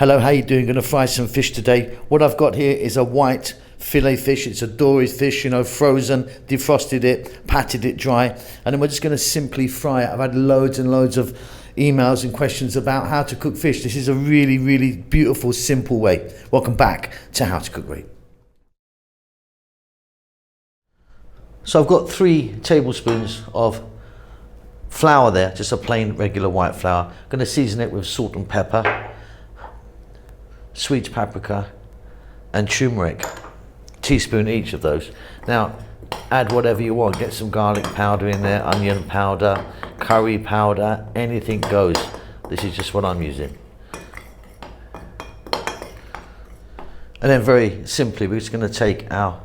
Hello, how you doing? Going to fry some fish today. What I've got here is a white fillet fish. It's a dory fish, frozen, defrosted it, patted it dry, and then we're just going to simply fry it. I've had loads and loads of emails and questions about how to cook fish. This is a really, really beautiful, simple way. Welcome back to How to Cook Great. So I've got 3 tablespoons of flour there, just a plain regular white flour. I'm going to season it with salt and pepper, sweet paprika and turmeric, teaspoon each of those. Now add whatever you want, get some garlic powder in there, onion powder, curry powder, anything goes. This is just what I'm using. And then very simply we're just going to take our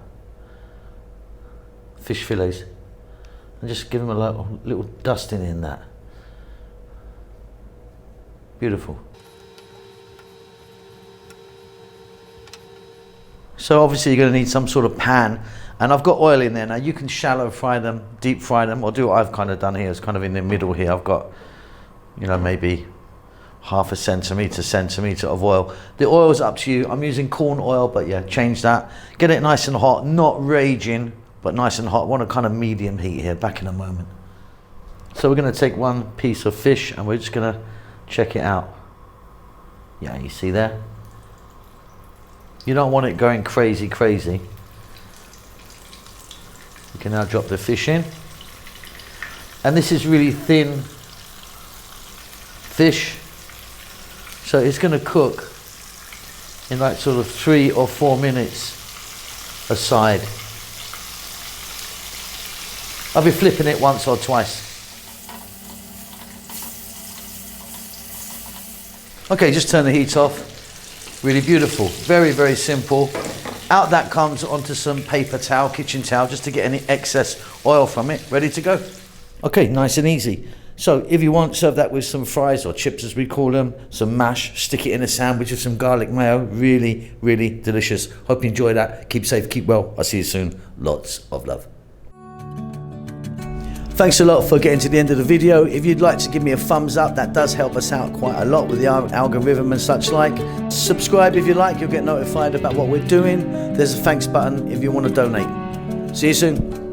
fish fillets and just give them a little dusting in that. Beautiful. So obviously you're going to need some sort of pan, and I've got oil in there. Now you can shallow fry them, deep fry them, or do what I've kind of done here. It's kind of in the middle here. I've got, maybe half a centimetre of oil. The oil's up to you. I'm using corn oil, but yeah, change that. Get it nice and hot, not raging, but nice and hot. I want a kind of medium heat here. Back in a moment. So we're going to take one piece of fish and we're just going to check it out. Yeah, you see there? You don't want it going crazy. You can now drop the fish in. And this is really thin fish. So it's going to cook in like sort of 3 or 4 minutes aside. I'll be flipping it once or twice. Okay, just turn the heat off. Really beautiful, very, very simple. Out that comes onto some paper towel, kitchen towel, just to get any excess oil from it. Ready to go. Okay, nice and easy. So if you want, serve that with some fries or chips as we call them, some mash, stick it in a sandwich with some garlic mayo. Really, really delicious. Hope you enjoy that. Keep safe, keep well. I'll see you soon. Lots of love. Thanks a lot for getting to the end of the video. If you'd like to give me a thumbs up, that does help us out quite a lot with the algorithm and such like. Subscribe if you like, you'll get notified about what we're doing. There's a thanks button if you want to donate. See you soon.